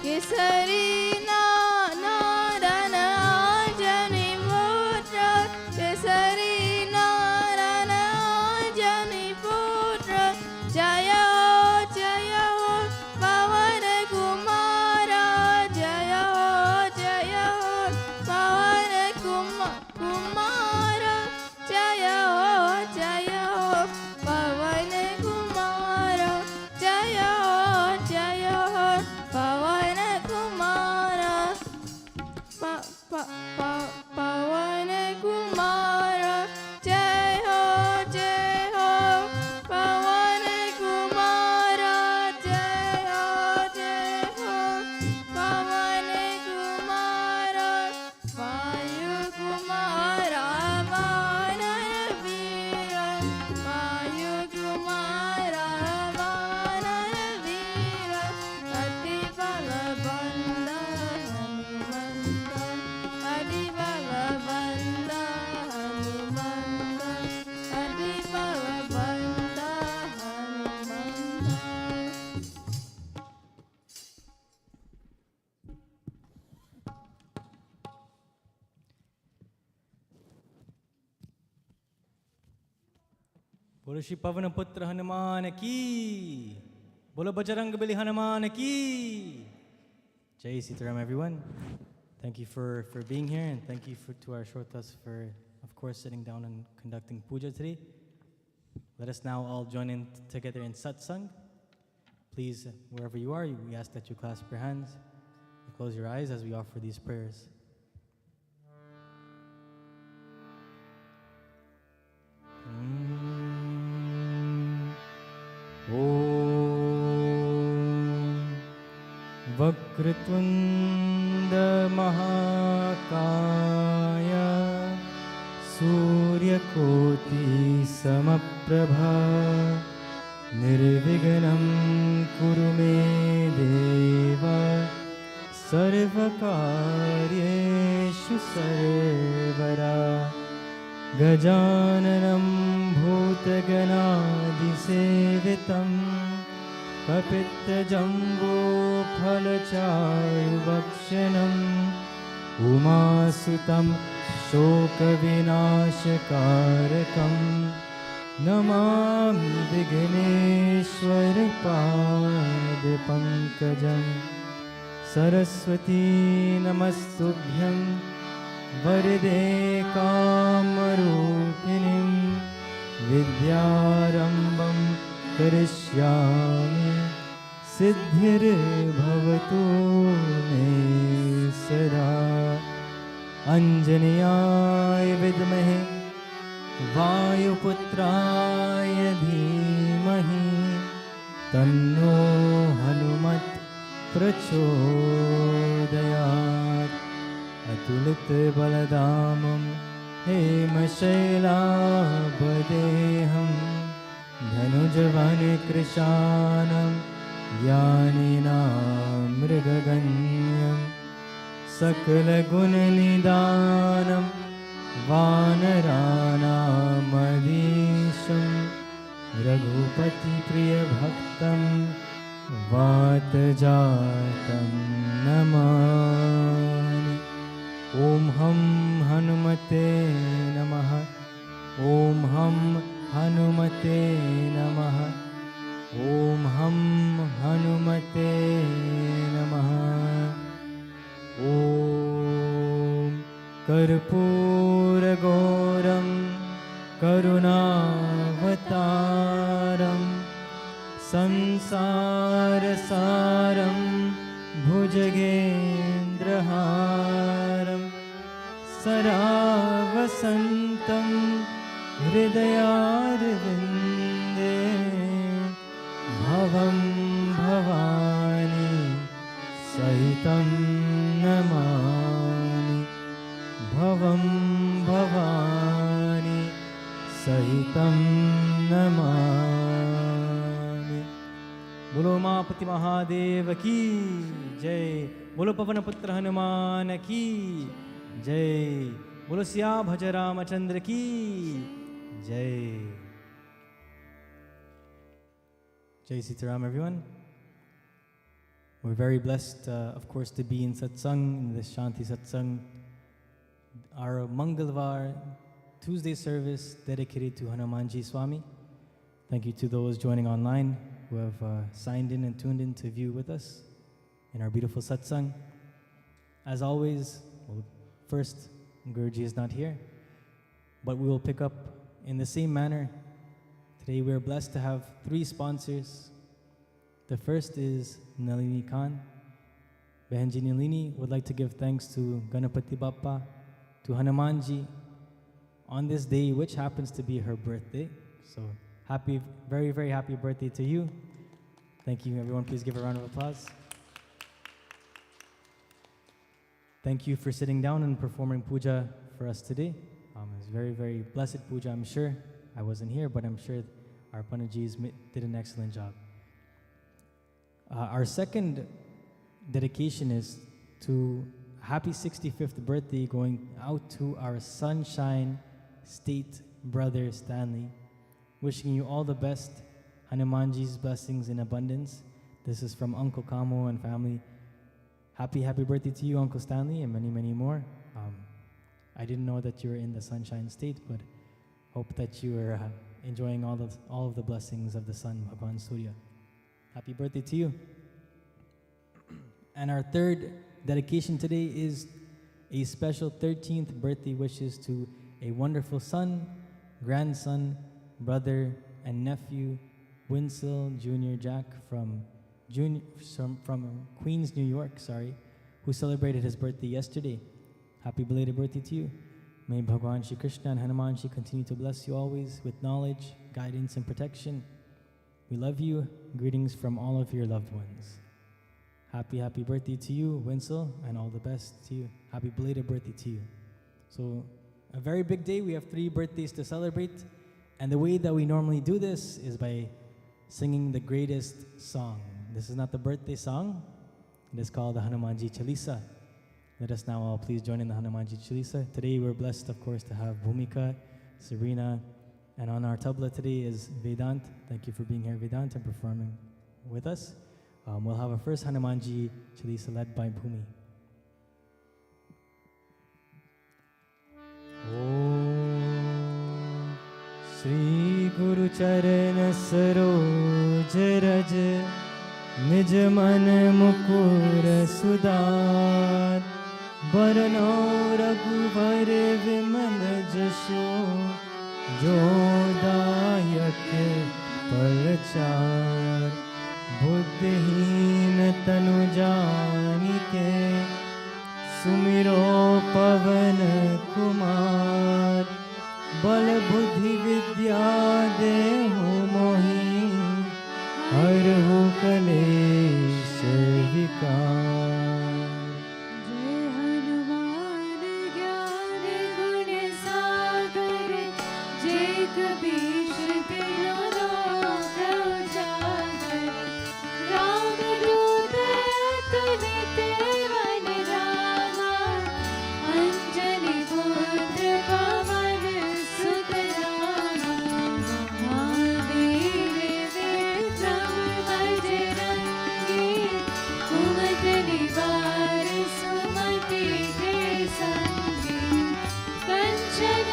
केसरी नारायण अंजनी पुत्र केसरी नारायण अंजनी पुत्र जय हो पवन कुमार जय हो पवन कुमार जय हो पवन कुमार जय हो पवन कुमार पवन कुमार जय हो पवन कुमार जय हो पवन कुमार वायु कुमार वानर वीर वायु कुमार वानर वीर अति बलवंत हनुमंत अति बलवंत हनुमंत अति बलवंत हनुमंत। बोलो श्री पवन पुत्र हनुमान की, बोलो बजरंग बली हनुमान की। Jai Sitaram, everyone. Thank you for being here, and thank you to our Shrotas for, of course, sitting down and conducting puja today. Let us now all join in together in Satsangh. Please, wherever you are, we ask that you clasp your hands and close your eyes as we offer these prayers. Vakratunda महाकाय सूर्यकोटि समप्रभा निर्विघ्नं कुरु मे देव सर्वकार्येषु सर्वदा गजाननं भूतगणादिसेवितं कपित्तजम्बूफलचारुभक्षणम् उमासुतं शोकविनाशकारकं नमामि विघ्नेश्वरपादपङ्कजं सरस्वती नमस्तुभ्यं वरदे कामरूपिणीं विद्यारम्भं करिष्यामि सिद्धिर्भवतु मे सदा अंजनीयाय विद्महे वायुपुत्राय धीमहि तन्नो हनुमत् प्रचोदयात् अतुलितबलधामं हेमशैलाभदेहं धनुजवनकृशानं ज्ञानिनां मृगगण्यं सकलगुणनिदानं वानराणामधीशं रघुपतिप्रियभक्तं वातजातं नमामि। ॐ हं हनुमते नमः। ॐ हं हनुमते नमः। ॐ हं हनुमते नमः। ॐ कर्पूरगौरं करुणावतारं संसारसारं भुजगेन्द्रहारं सरावसन्तं हृदयारविन्दे भवं भवानी सहितं नमामि। भवं भवानी सहितं नमामि। बोलो उमापति महादेव की जय। बोलो पवन पुत्र हनुमान की जय। बोलो सिया भज रामचंद्र की जय। Jai Sitaram, everyone. We're very blessed, of course, to be in Satsangh, in this Shanti Satsangh, our Mangalvar Tuesday service dedicated to Hanumanji Swami. Thank you to those joining online who have signed in and tuned in to view with us in our beautiful Satsangh. As always, well, first, Guruji is not here, but we will pick up in the same manner. Today we are blessed to have 3 sponsors. The first is Nalini Khan. Behenji Nalini would like to give thanks to Ganapati Bappa, to Hanumanji, on this day, which happens to be her birthday. So happy, very, very happy birthday to you. Thank you, everyone. Please give a round of applause. Thank you for sitting down and performing puja for us today. It was very, very blessed puja, I'm sure. I wasn't here, but I'm sure our Panajis did an excellent job. Our second dedication is to happy 65th birthday going out to our Sunshine State brother Stanley. Wishing you all the best, Hanumanji's blessings in abundance. This is from Uncle Kamo and family. Happy, happy birthday to you, Uncle Stanley, and many, many more. I didn't know that you were in the Sunshine State, but hope that you are enjoying all of the blessings of the sun, Bhagwan Surya. Happy birthday to you. And our third dedication today is a special 13th birthday wishes to a wonderful son, grandson, brother, and nephew, Winsel Jr. Jack from Queens, New York, who celebrated his birthday yesterday. Happy belated birthday to you. May Bhagwan Shri Krishna and Hanumanji continue to bless you always with knowledge, guidance, and protection. We love you. Greetings from all of your loved ones. Happy, happy birthday to you, Winsel, and all the best to you. Happy belated birthday to you. So, a very big day. We have 3 birthdays to celebrate. And the way that we normally do this is by singing the greatest song. This is not the birthday song. It is called the Hanumanji Chalisa. Let us now all please join in the Hanumanji Chalisa. Today we're blessed, of course, to have Bhumika, Serena, and on our tabla today is Vedant. Thank you for being here, Vedant, and performing with us. We'll have our first Hanumanji Chalisa led by Bhumi. Om Shri Guru Charan Saroj Raj Nij Man Mukur Sudar Barano Raghuvar Vimal Jasho Jodayak Palchar Buddhiheen Tanu Janike Sumiro Pavan Kumar Bal Buddhi Vidya Dehu Mohi Harhu Kalesh Vikar. Jai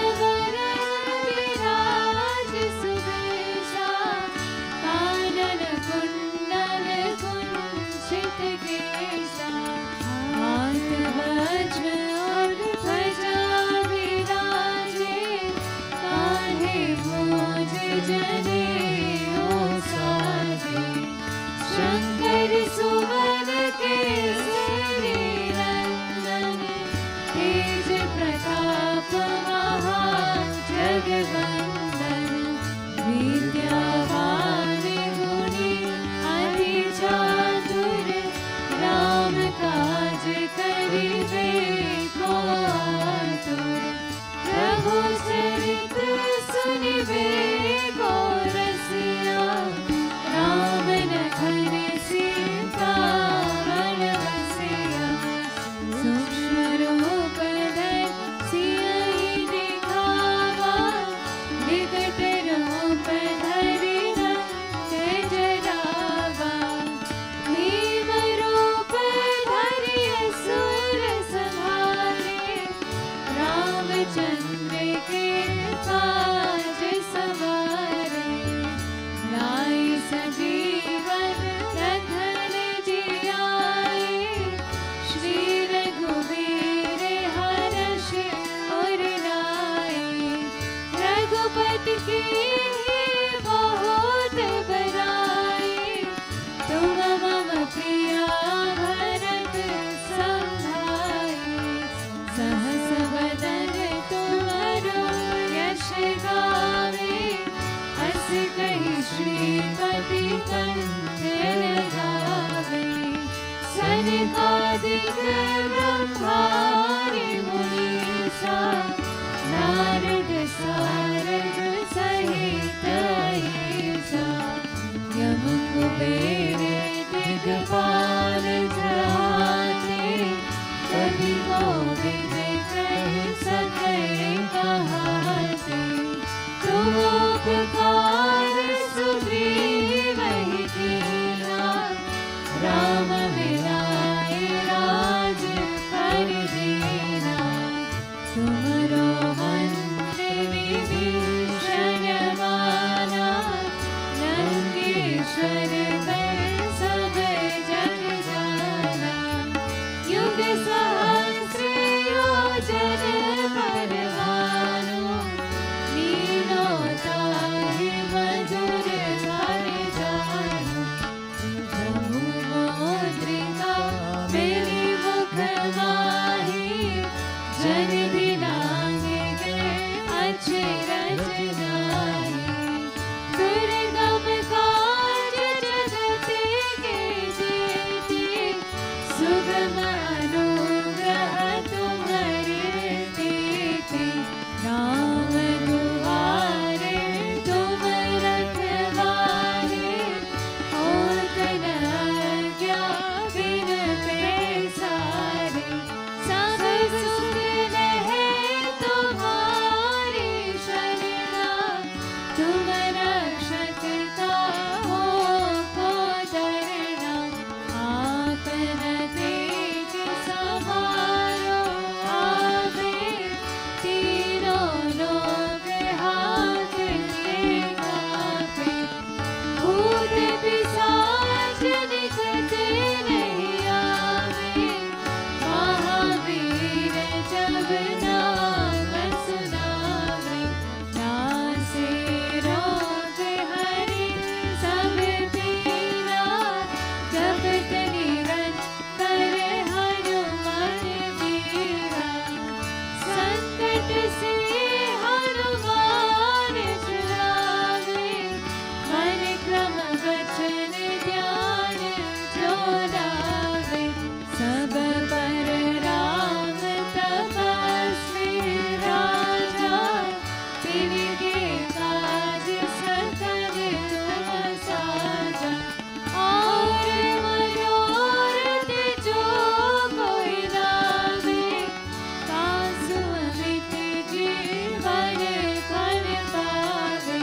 उपकार सुग्रीव ही कीना, राम मिलाए राज कर दीना। तुम्हारो मंत्र विभीषण माना, लंकेश्वर में सब जग जाना। युग सहस्र योजन पर भानु, लीनो ताहि मधुर फल जानु। प्रभु मुद्रिका मेरी मुख माही, जन दिलांगे अचरज गाही। दुर्गम काज जगत के जेते, सुगम अनुग्रह तुम्हारे देते। राम दुआरे तुम रखवारे, होत न आज्ञा बिन पैसारे। सब सुख लहे तुम्हारी शरणा, तुम रक्षकता हो को डरना। आपन तेज समारो आवे, तीनों लोक हाथ ले कापे। भूत पिशाच निकट नहीं आवे, महावीर जब नाम सुनावे। नासे रोग हरि सब पीरा, जपत निरंतर हनुमान वीरा। संकट से हनुमान छुड़ावे, मन क्रम वचन ध्यान जो लावे। सब पर राम तपस्वी राजा, तिनके काज सकल तुम साजा। और मनोरथ जो कोई लावे, तासु अमित जीवन फल पावे।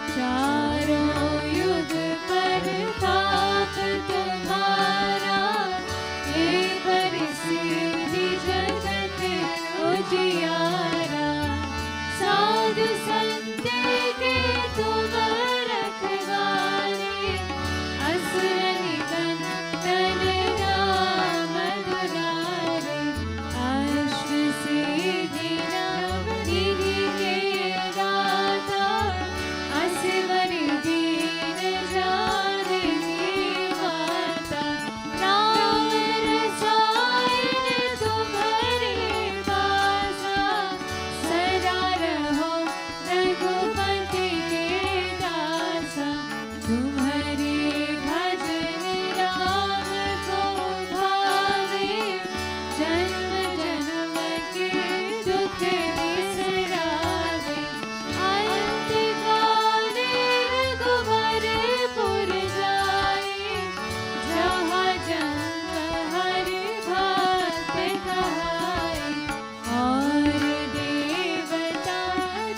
चारों युग पर ताप तुम्हारा, एक सिद्धि जगत उजियारा। साधु संत के तुम रखवारे, असुर निकंदन राम दुलारे। अष्ट सिद्धि नवनिधि के दाता, असवर दीन जानकी माता। राम रसायन तुम्हारे पासा, सदा रहो रघुपति के दासा। तुम्हारे भजन राम को भावे, जन्म जन्म के दुख बिसरावे। अंत काले रघुवरपुर जाए, जहाँ जन्म हरि भक्त कहाए। और देवता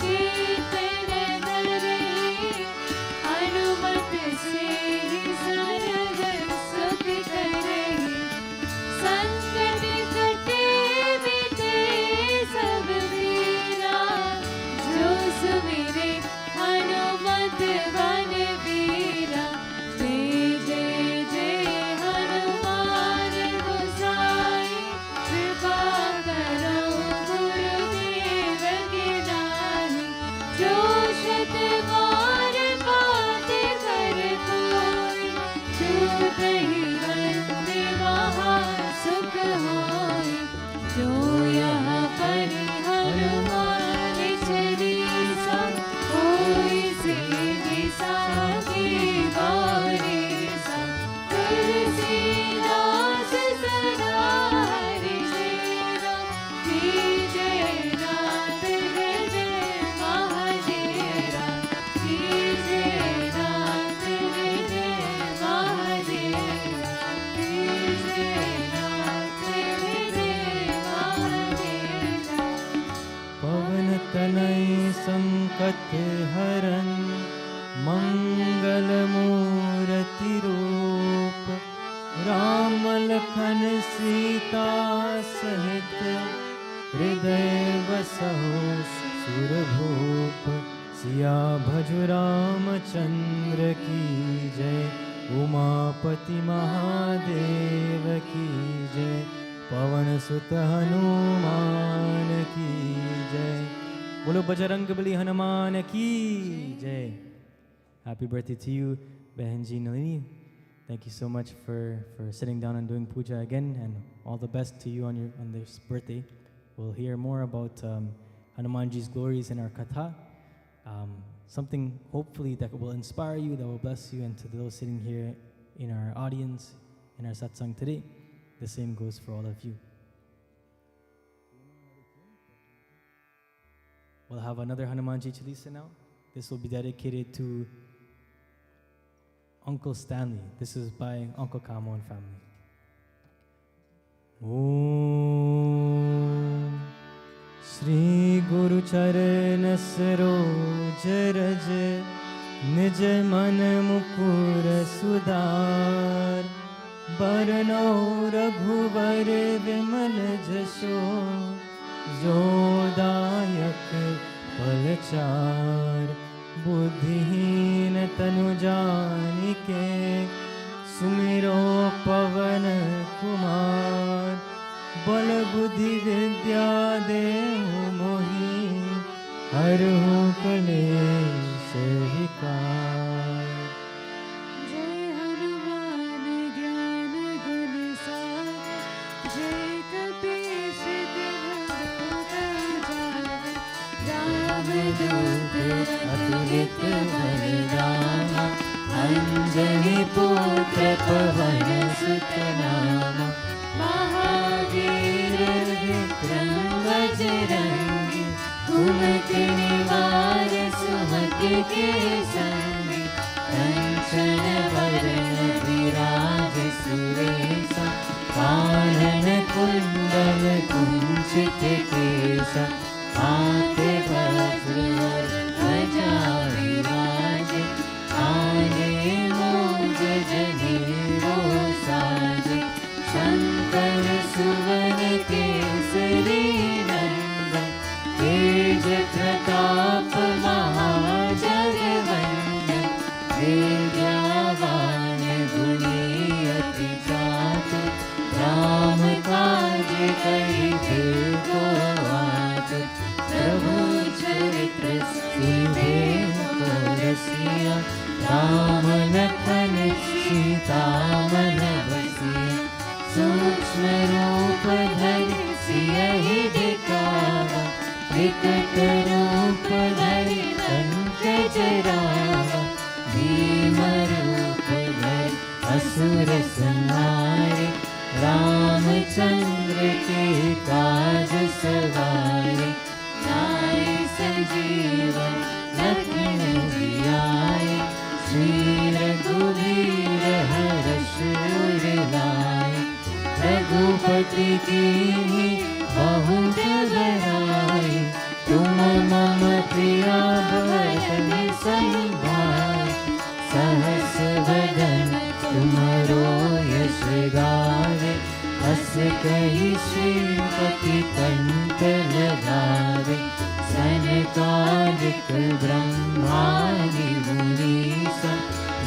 जीतन धरे, हनुमत से सर्व सुख करे। संकट कटे मिटे सब पीरा, जो सुमिरे हनुमत बल बीरा। जय जय जय हनुमान गोसाई, कृपा करो गुरुदेव की नाई। जो शत बार बात कर कोई, छूट ही बंद महा सुख होई। जो यहाँ पर हनुमान चालीसा, होई सिद्धि सा भजु रामचंद्र की जय, उमापति महादेव की जय, पवन सुत हनुमान की जय। बोलो बजरंगबली हनुमान की जय। Happy birthday to you, Behenji Nalini. Thank you so much for sitting down and doing puja again, and all the best to you on this birthday. We'll hear more about Hanumanji's glories in our katha. Something hopefully that will inspire you, that will bless you, and to those sitting here in our audience, in our satsang today, the same goes for all of you. We'll have another Hanumanji Chalisa now. This will be dedicated to Uncle Stanley. This is by Uncle Kamo and family. Om Shri Guru Charan Saroj Raj Nij Man Mukur Sudar Barno Raghuvar Vimal Jasho Jodayak Palachar बुद्धिहीन तनु जानिके सुमिरो पवन कुमार बल बुद्धि विद्या देहु मोहि हरहु कलेश विकार। जय हनुमान ज्ञान गुण सागर जय कपीस रामदूत अतुलित बलरामा अंजनी पुत्र पवन सुत नामा महावीर विक्रम बजरंगी कुमति निवार सुमति के संगी कंचन वरण विराज सुरेशा कानन कुंडल कुंचित केशा हाथे वज्र और ध्वजा विराजे आगे मूंज जनेऊ साजे शंकर सुवन केसरी नंदन तेज प्रताप महाजगवंदन विद्यावान गुणी अति चातुर राम काज करिबे को आतुर प्रभु चरित्र सुनिबे को रसिया राम लखन सीता मन बसिया सूक्ष्म रूप धरि सियहि दिखावा विकट रूप धरि लंक जरावा भीम रूप धरि असुर संहारे रामचंद्र के काज सवारे लाए संजीवन लखन जियाए श्री रघुवीर हर्ष उर लाए रघुपति कीन्ही बहुत बड़ाई तुम मम प्रिया भरत संभाय सहस वदन तुमरो यश गावे अस कहि श्रीपति कंठ लगावे सनकादिक ब्रह्मादि मुनीसा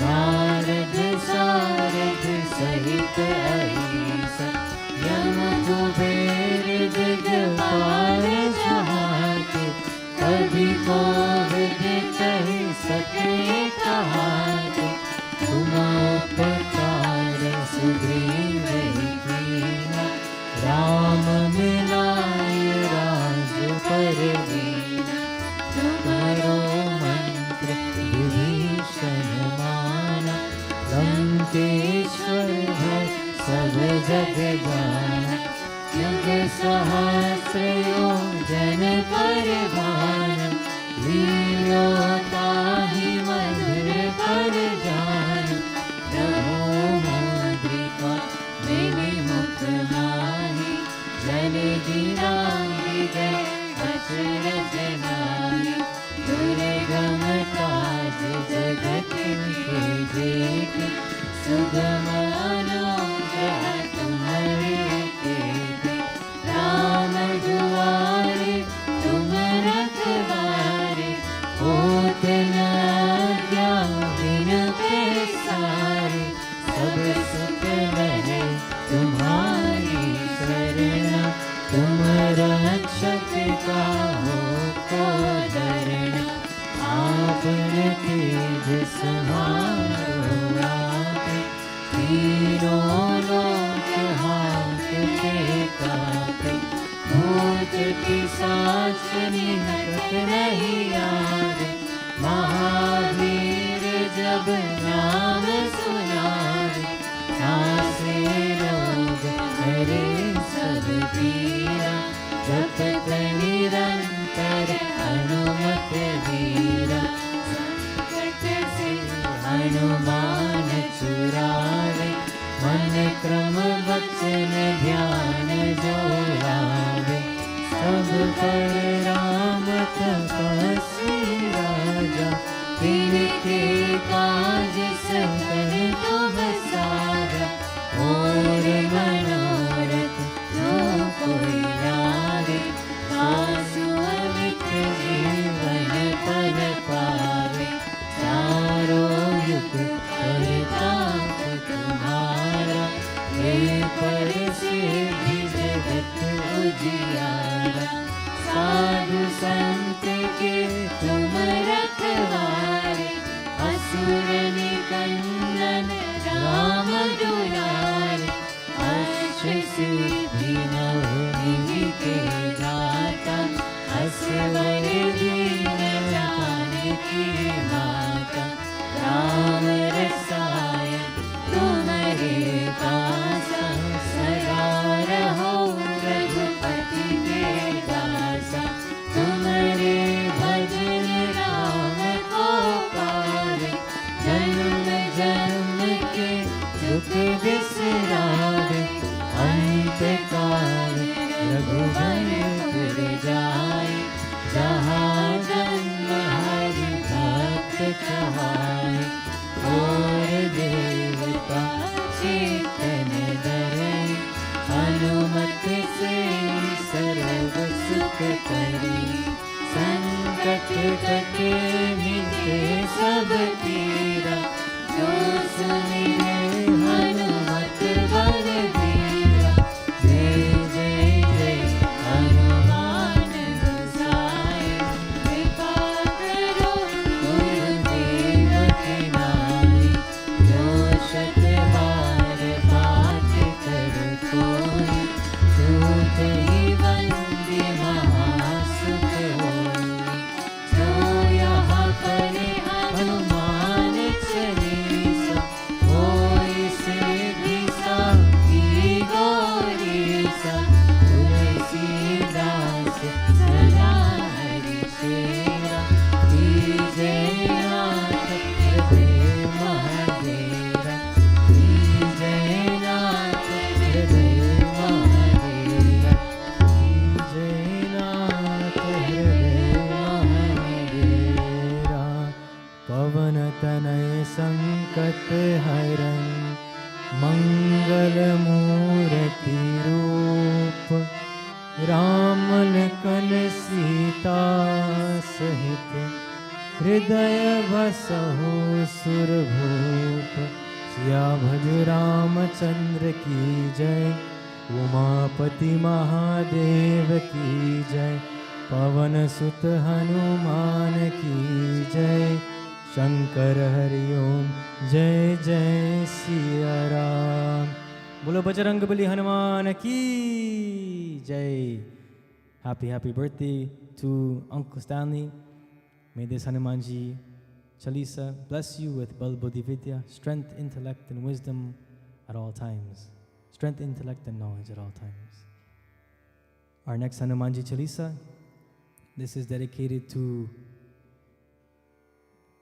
नारद सारद सहित अहिसा यम कुबेर दिगपाल जहाते कभी कोविद कहि सके कहाते तुम उपकार सुग्रीव कीन्हा राम मिलाय राजपद दीन्हा तुम्हारो मंत्र विभीषण माना लंकेश्वर है सब जग जाना युग सहस्र योजन पर भानु लीलो ताहि मधुर पर जानु प्रभु मुद्रिका मेरे मुख माही जल दिलांगी जय अचरज नाहि दुर्गम काज जगत के जेति सुगम अनुग्रह तुम्हारे तेते राम दुआरे तुम रखवारे होत न हनुमान चुरावे, मन क्रम वचन ध्यान जो लावे। सब पर राम तपस्वी राजा, तिनके काज सकल तुम साजा। और मनोरथ जो कोई लावे, तासु अमित जीवन पद पावे। चारों युग करताप तुम्हारा, हे पर सिद्धि जगत उजियारा। साधु संत के तुम रखवारे, असुर निकंदन राम दुलारे। अष्ट सिद्धि नवनिधि के दाता, असवर दीन जानकी माता। राम रसायन तुम्हारे पासा, सदा रहो रघुपति के दासा। तुम्हारे भजन राम को पावे, जन्म जन्म के दुख बिसरावे। अंत काल रघुबर जाए, जहाँ जन्म हरि भक्त कहाए। और देवता चेतन धरे, हनुमत से सर्व सुख करे। संकट कटे मिटे सब पीरा, जो सुनिए हनुमत बलबीरा। जय जय जय हनुमान गोसाई, कृपा करो गुरुदेव की नाई। जो शत बार पाठ कर कोई, छूट ही बंदी महासुख होई। जो यहाँ करे हनुमान चालीसा, होय सिद्धि साखी गौरीसा। तुलसीदास सदा हरि सेवा, जय नाथ हृदय महादेवा। जय नाथ हृदय महादेवा, जय नाथ हृदय महादेवा। पवन तनय संकट हरन, मंगल मूर्ति रूप। राम लखन सीता सहित, हृदय बसहु सुरभूप। सिया भज रामचंद्र की जय, उमापति महादेव की जय। पवन सुत हनुमान की जय, शंकर हरिओम जय जय सिया राम। बोलो बजरंगबली हनुमान की जय। Happy birthday to Uncle Stanley. May this Hanumanji Chalisa bless you with bal buddhi vidya, strength, intellect and wisdom at all times. Strength, intellect and knowledge at all times. Our next Hanumanji Chalisa, this is dedicated to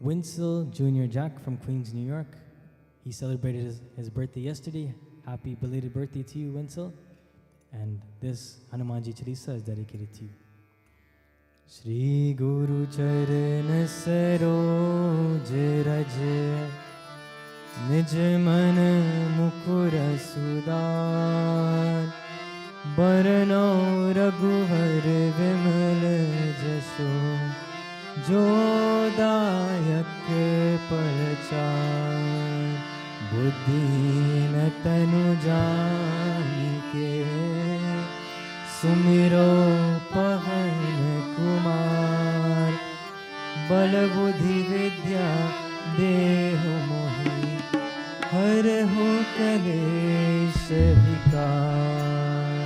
Winsel Jr. Jack from Queens, New York. He celebrated his birthday yesterday. Happy belated birthday to you, Winsel. And this Hanumanji Chalisa is dedicated to you. Shri Guru Charan Saroj Raj, Nij Man Mukur Sudar, Barno Raghuvar Vimal Jasho, Jodayak Parchar, Buddhi Natanu Janike, सुमिरो पवन कुमार। बल बुद्धि विद्या देहु मोहि, हरहु कलेश विकार।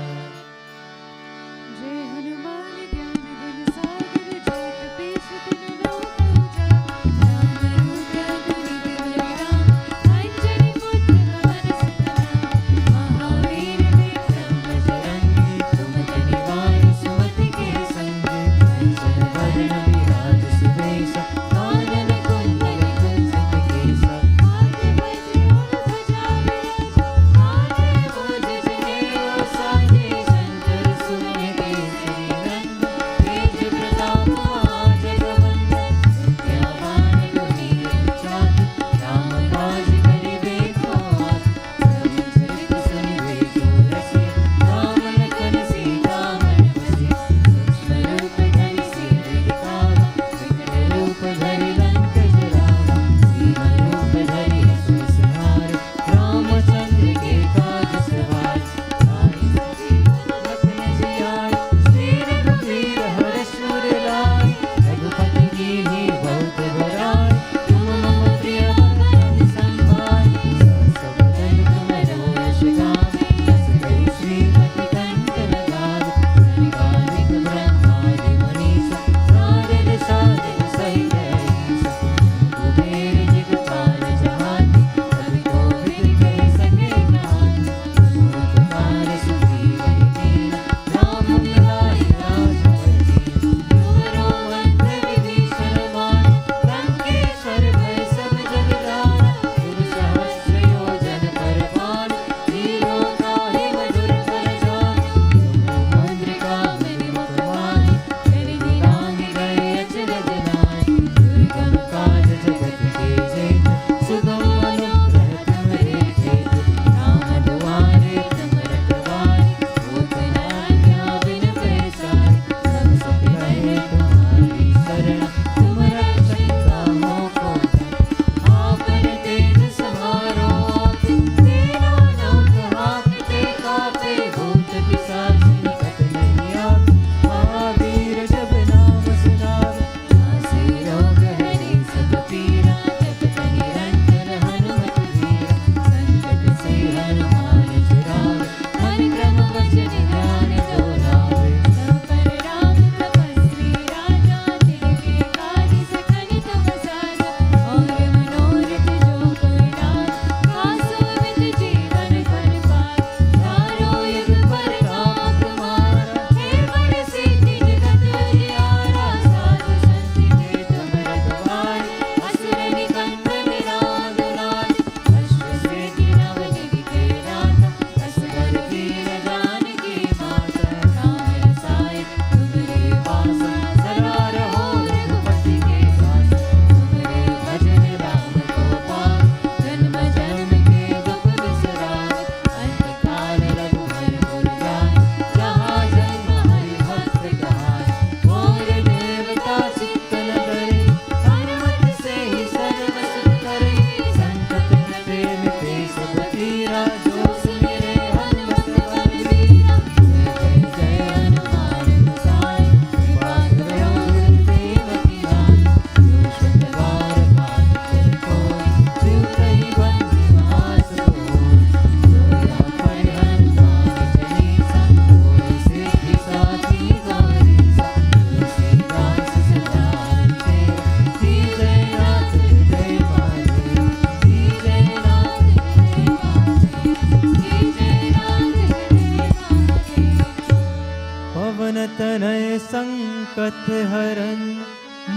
जय हनुमान ज्ञान गुण सागर, जय कपीश तिन लोक उजागर। राम दूत अगुनि बिमल राम, अंजनी पुत्र पवन सुत नाम। महावीर विक्रम बजरंगी, सुमति निवारु सुमति के संगी। कंचन बरन विराज सुबेसा, कानन कुंडल कुंचित केसा। संकट हरन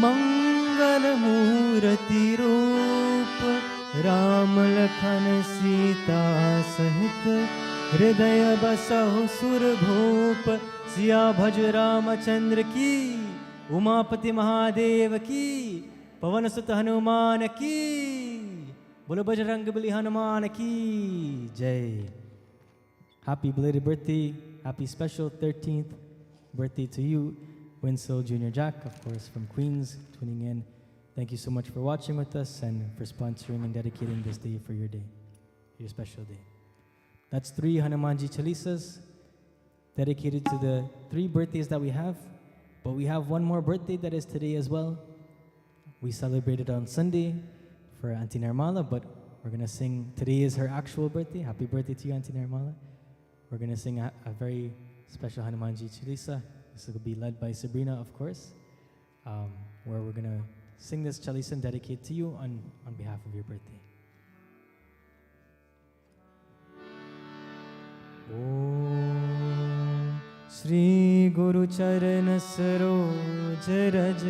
मंगल मूर्ति रूप, राम लखन सीता सहित हृदय बसहु सुर भूप। सिया भज रामचंद्र की, उमापति महादेव की, पवन सुत हनुमान की। बोलो बजरंगबली हनुमान की जय। Happy belated birthday, happy special 13th birthday to you, Winslow Junior Jack, of course, from Queens, tuning in. Thank you so much for watching with us and for sponsoring and dedicating this day for your day, your special day. That's 3 Hanumanji Chalisas dedicated to the 3 birthdays that we have, but we have one more birthday that is today as well. We celebrated on Sunday for Auntie Nirmala, but we're going to sing, today is her actual birthday. Happy birthday to you, Auntie Nirmala. We're going to sing a very special Hanumanji Chalisa. This will be led by Sabrina, of course, where we're going to sing this Chalisa and dedicate to you on behalf of your birthday. Om Shri Guru Charan Saroj Raj,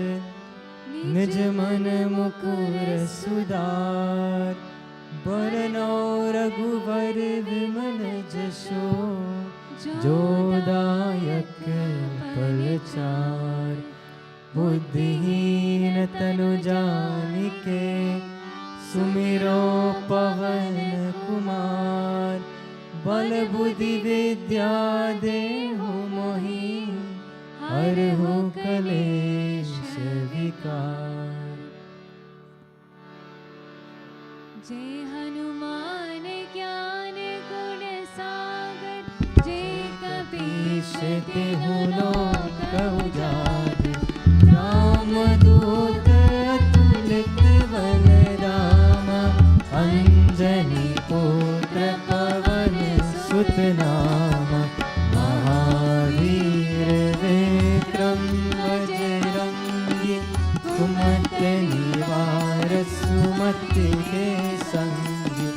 Nij Man Mukur Sudar, Barano Raghuvar Viman Jasho, Jodayak Palchar, Buddhihin Tanu Janike, Sumiro Pavan Kumar, Bal Buddhi Vidya Dehu Mohi, Harhu Kalesh Vikar. जय हनुमान ज्ञान गुण सागर, जय कपीश तेहु लोक उजागर, रामदूत अतुलित बल रामा, अंजनी पुत्र पवन सुत नामा, महावीर विक्रम बजरंगी, सुमति निवार सुमति के संगी,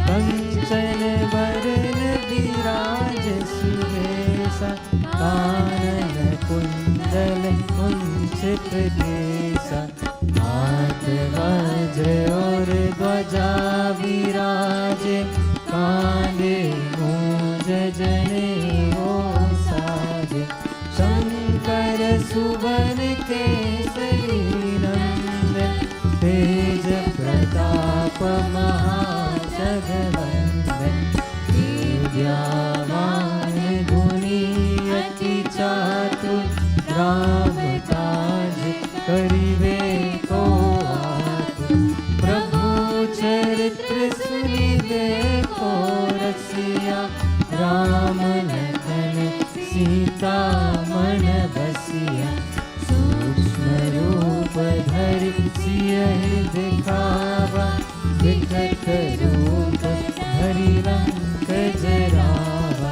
कंचन बरन विराज सुबेसा, कानन कुंडल कुंचित केसा, हाथ वज्र और ध्वजा विराजे, कांधे मूंज जनेऊ साजे, शंकर सुवन केसरी नंदन, तेज प्रताप महाजगवंदन, विद्यावान गुणी अति चातुर, राम काज करिबे को आतुर, प्रभु चरित्र सुनिबे को रसिया, राम लखन सीता मन बसिया, सूक्ष्म रूप धरि सियहि दिखावा, विकट रूप धरि लंक जरावा,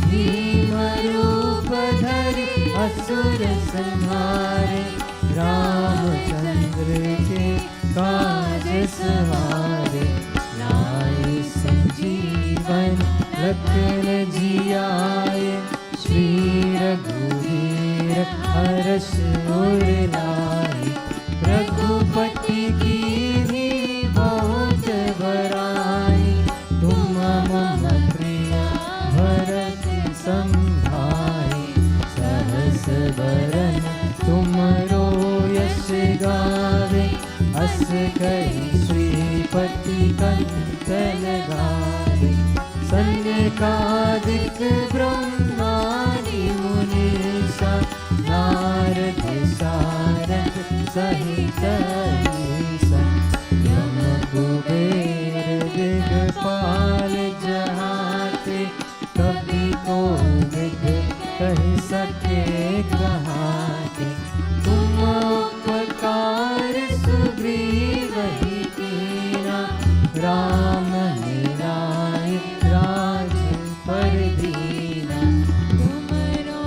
भीम रूप धरि असुर संहारे, रामचंद्र के काज सवारे, लाए संजीवन लखन जियाए, श्री रघुवीर हर्ष उर लाए, रघुपति कीन्ही बहुत बड़ाई, तुम मम प्रिय भरत संभाई, सहस बरन तुमरो यश गावे, अस कहि श्रीपति कंठ लगावे, सनकादिक ब्रह्मादि मुनीसा, नारद सारद सहित ईसा, यम कुबेर दिगपाल जहाते, कवि कोविद कहि सके कहाते, तुम उपकार सुग्रीवहि कीना, राम मिलाय राजपद दीना, तुमरो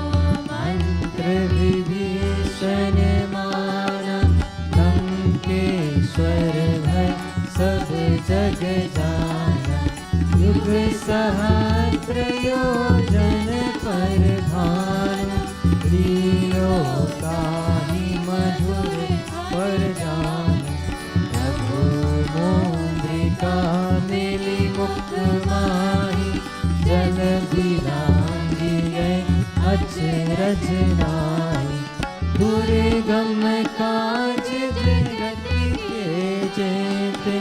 मंत्र विभीषण माना, लंकेश्वर भय सब जग जाना, युग सहस्र योजन पर भानु, लीलो ताहि कामिली मुक्त माही जल बिलांगी गए अचरज नाई दुर्गम काज जगत के जेते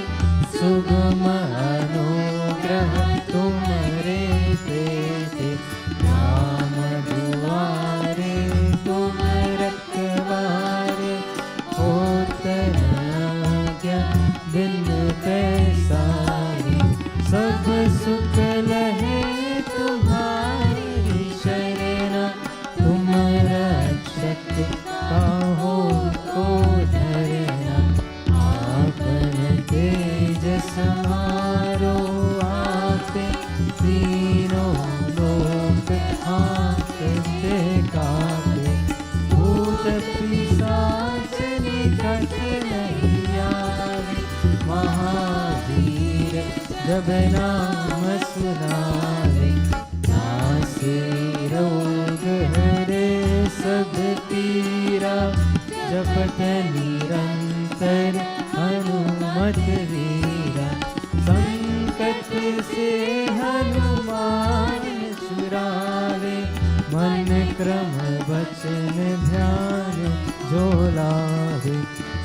सुगम अनुग्रह तुम्हारे तेते राम दुआरे तुम रखवारे होत क्या बिन पैसारी सब सुख लहे तुम्हारी शरण तुम रक्षक काहो को धरना आपन तेज समारो आपे तीनों लोक आंकते कापे भूत पिशाच निकट नहीं आवे महावीर जब नाम सुनावे नासे रोग हरे सब पीरा जपत निरंतर हनुमत वीरा संकट से हनुमान छुड़ावे मन क्रम वचन ध्यान जो लावे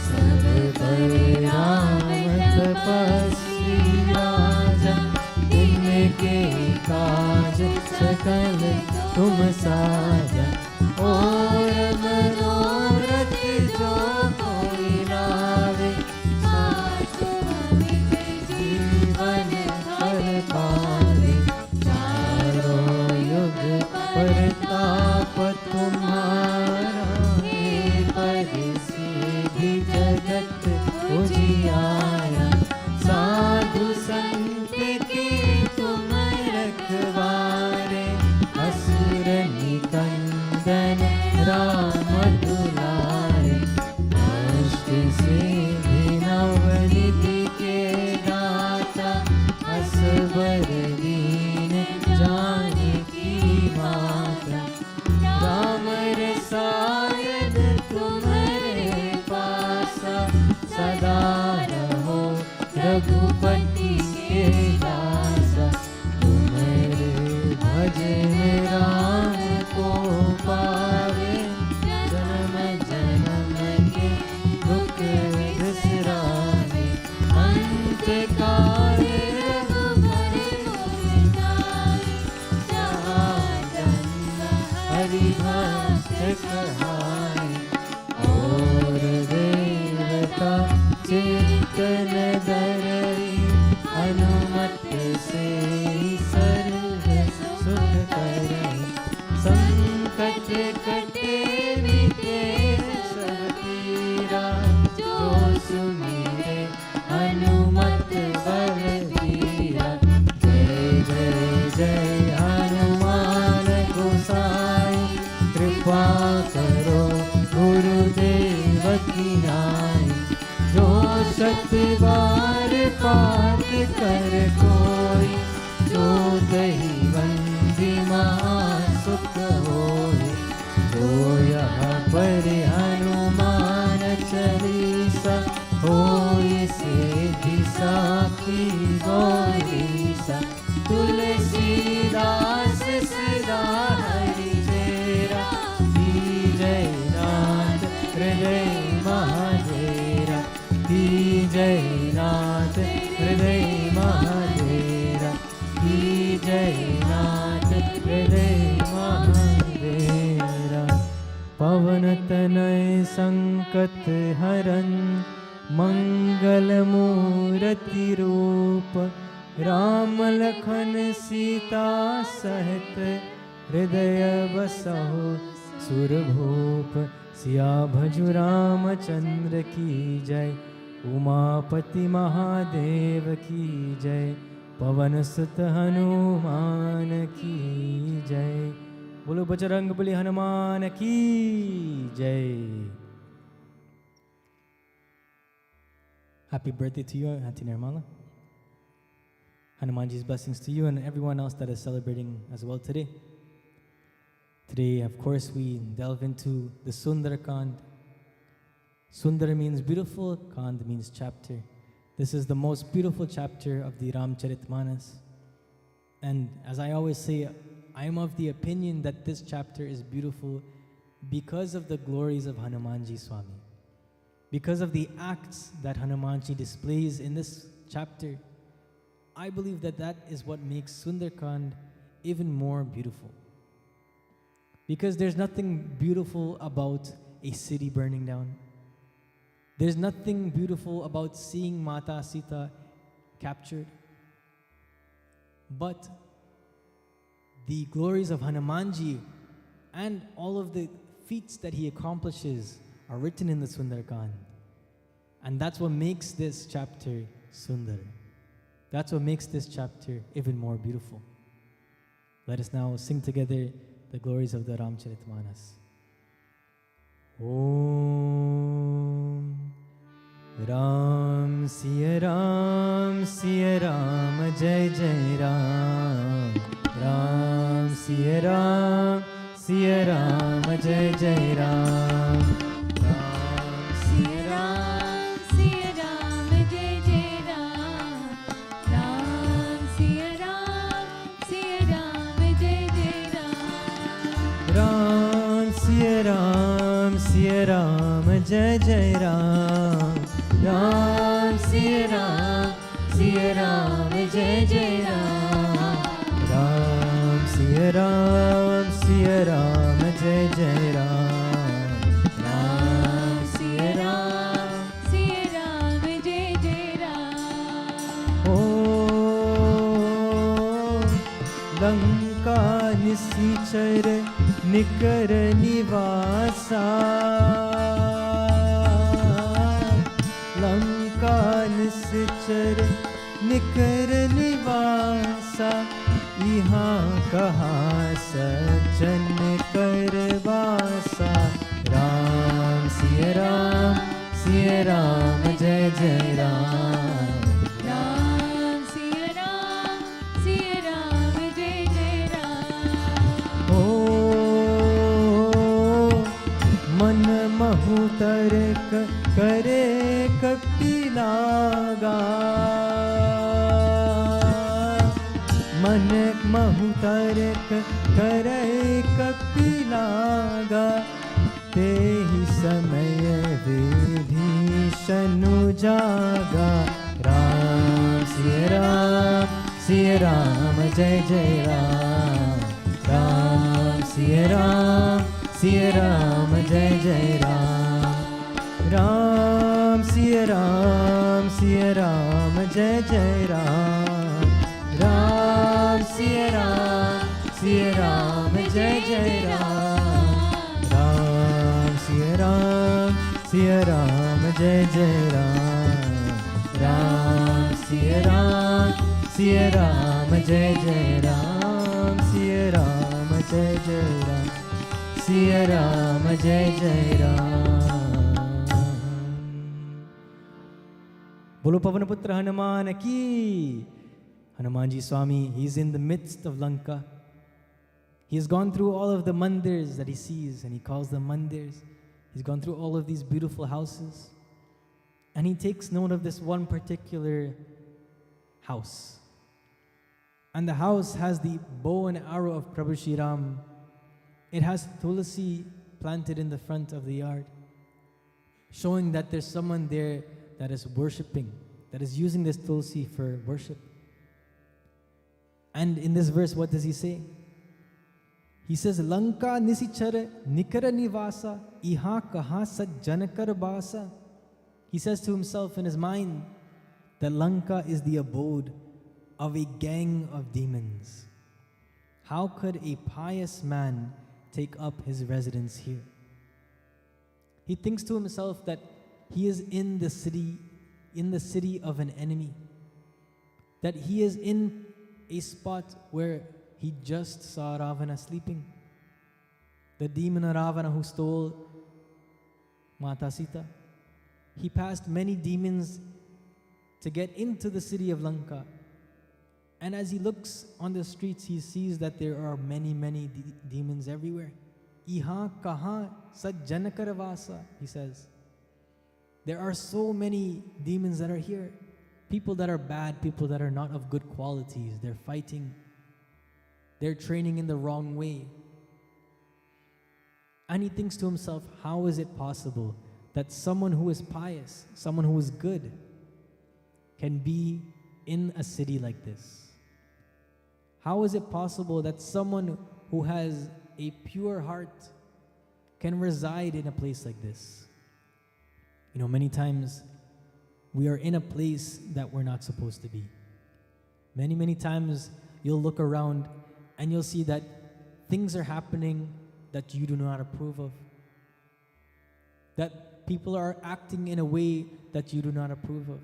सब पर राम तपस्वी राजा इनके काज सकल तुम साजा और मनोरथ जो कोई लावे जीवन फल पावे चारों युग परताप तुम्हारा हे पर सिद्धि जगत उजियारा साधु संत के तुम रखवारे असुर निकंदन राम दुलारे अष्ट सिद्धि नवनिधि के दाता असबर दीन जानकी माता राम रसायन तुम्हारे पासा सदा रहो रघुपति के दासा तुम्हारे भजन राम को पावे जन्म जन्म के दुख बिसरावे अंत काल हरि भक्त कहाय और देवता चित्तन धरई हनुमत से सर्व सुख करई संकट कटे मिटे सब पीरा जो सुमिरे हनुमत बलबीरा जय जय जय हनुमान गोसाई कृपा करो गुरुदेव की नाई जो शत बार पाठ कर कोई जो दही बंदी महासुख होय जो यहाँ पर हनुमान चालीसा होय सिद्धि साखी गौरीसा तुलसीदास सदा हरि चेरा की जय नाथ हृदय महाधेरा की जय नाथ हृदय महाधेरा की जय नाथ हृदय महाधेरा पवन तनय संकट हरन मंगल मूर्ति रूप राम लखन सीता सहित हृदय बसहु सुरभूप सिया भजु रामचंद्र की जय उमापति महादेव की जय पवन सुत हनुमान की जय बोलो बजरंगबली हनुमान की जय। Happy birthday to you, Auntie Nirmala. Hanumanji's blessings to you and everyone else that is celebrating as well today. Today, of course, we delve into the Sundar Kand. Sundar means beautiful, Kand means chapter. This is the most beautiful chapter of the Ramcharitmanas. And as I always say, I am of the opinion that this chapter is beautiful because of the glories of Hanumanji Swami. Because of the acts that Hanumanji displays in this chapter, I believe that that is what makes Sundarkand even more beautiful. Because there's nothing beautiful about a city burning down. There's nothing beautiful about seeing Mata Sita captured. But the glories of Hanumanji and all of the feats that he accomplishes are written in the Sundarkand. And that's what makes this chapter Sundar. That's what makes this chapter even more beautiful. Let us now sing together the glories of the Ramcharitmanas. Om Ram Siya Ram Siya Ram Jai Jai Ram Ram Siya Ram Siya Ram Jai Jai Ram Ram Siya Ram Siya Ram Jai Jai Ram Ram Siya Ram Siya Ram Jai Jai Ram Ram Siya Ram Siya Ram Jai Jai Ram Ram Siya Ram Siya Ram Jai Jai Ram Ram Siya Ram Siya Ram Jai Jai Ram Ram Siya Ram Siya Ram Jai Jai Ram Om Lanka Nisichar Nikar Nivasa Lanka Nisichar Nikar Nivasa Iha kaha Sajan Karvasa Ram Siya Ram Siya Ram Jai Jai Ram Ram Siya Ram Siya Ram Jai Jai Ram Oh Man Mahu Tarak Kare Kapilaga Man Mahu Tarak Kare Kapilaga Tehi Samaya Vibhishanu Jaga Ram Siya Ram Siya Ram Jai Jai Ram Ram Siya Ram Siya Ram Jai Jai Ram Ram Siya Ram Siya Ram Jai Jai Ram Ram Siya Ram Siya Ram Jai Jai Ram Ram Siya Ram Siya Ram Jai Jai Ram Ram Siya Ram Siya Ram Jai Jai Ram Siya Ram Jai Jai Ram Siya Ram Jai Jai Ram Bolo Pavanaputra Hanuman ki Hanumanji Swami, he's in the midst of Lanka. He has gone through all of the mandirs that he sees, and he calls them mandirs. He's gone through all of these beautiful houses. And he takes note of this one particular house. And the house has the bow and arrow of Prabhu Shri Ram. It has tulsi planted in the front of the yard, showing that there's someone there that is worshipping, that is using this tulsi for worship. And in this verse, what does he say? He says, Lanka nisichara nikara nivasa iha kaha sajjanakar basa. He says to himself in his mind that Lanka is the abode of a gang of demons. How could a pious man take up his residence here? He thinks to himself that he is in the city of an enemy, that he is in a spot where he just saw Ravana sleeping. The demon Ravana who stole Mata Sita. He passed many demons to get into the city of Lanka. And as he looks on the streets, he sees that there are many, many demons everywhere. Iha kaha sajjanakaravasa, he says. There are so many demons that are here. people that are bad, people that are not of good qualities. They're fighting. They're training in the wrong way. And he thinks to himself, how is it possible that someone who is pious, someone who is good, can be in a city like this? How is it possible that someone who has a pure heart can reside in a place like this? You know, many times we are in a place that we're not supposed to be. Many, many times you'll look around and you'll see that things are happening that you do not approve of. That people are acting in a way that you do not approve of.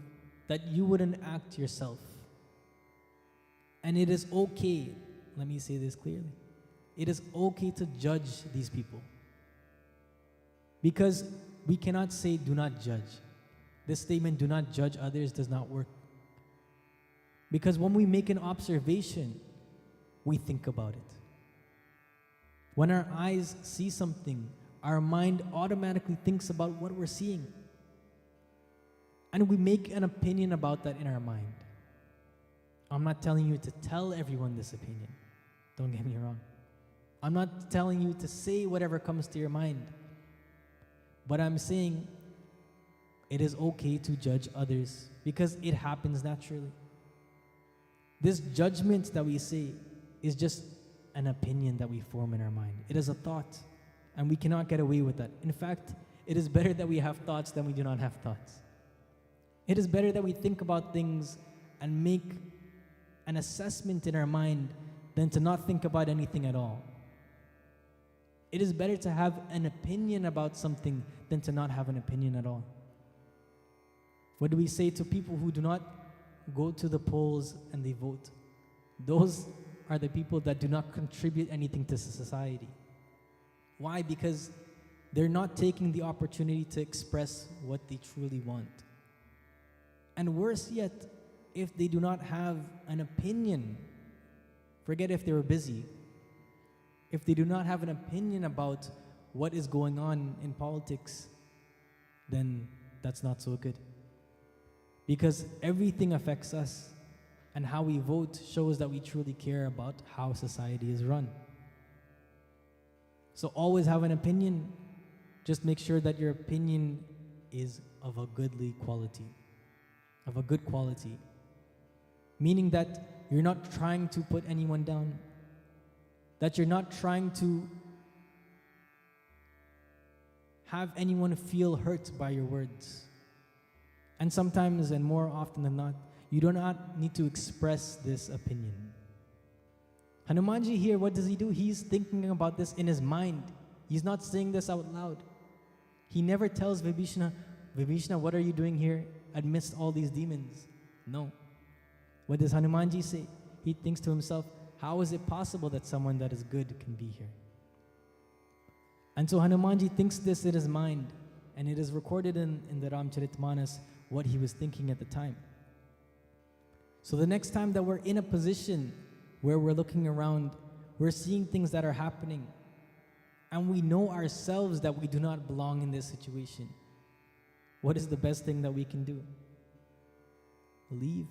That you wouldn't act yourself. And it is okay, let me say this clearly, it is okay to judge these people. Because we cannot say do not judge. This statement, do not judge others, does not work. Because when we make an observation, we think about it. When our eyes see something, our mind automatically thinks about what we're seeing. And we make an opinion about that in our mind. I'm not telling you to tell everyone this opinion. Don't get me wrong. I'm not telling you to say whatever comes to your mind. But I'm saying it is okay to judge others because it happens naturally. This judgment that we say is just an opinion that we form in our mind. It is a thought, and we cannot get away with that. In fact, it is better that we have thoughts than we do not have thoughts. It is better that we think about things and make an assessment in our mind than to not think about anything at all. It is better to have an opinion about something than to not have an opinion at all. What do we say to people who do not go to the polls and they vote? Those are the people that do not contribute anything to society. Why? Because they're not taking the opportunity to express what they truly want. And worse yet, if they do not have an opinion, forget if they were busy, if they do not have an opinion about what is going on in politics, then that's not so good. Because everything affects us, and how we vote shows that we truly care about how society is run. So always have an opinion. Just make sure that your opinion is of a goodly quality, of a good quality. Meaning that you're not trying to put anyone down, that you're not trying to have anyone feel hurt by your words. And sometimes, and more often than not, you do not need to express this opinion. Hanumanji here, what does he do? He's thinking about this in his mind. He's not saying this out loud. He never tells Vibhishana, Vibhishana, what are you doing here amidst all these demons? No. What does Hanumanji say? He thinks to himself, how is it possible that someone that is good can be here? And so Hanumanji thinks this in his mind, and it is recorded in the Ramcharitmanas what he was thinking at the time. So the next time that we're in a position where we're looking around, we're seeing things that are happening, and we know ourselves that we do not belong in this situation, what is the best thing that we can do? Leave.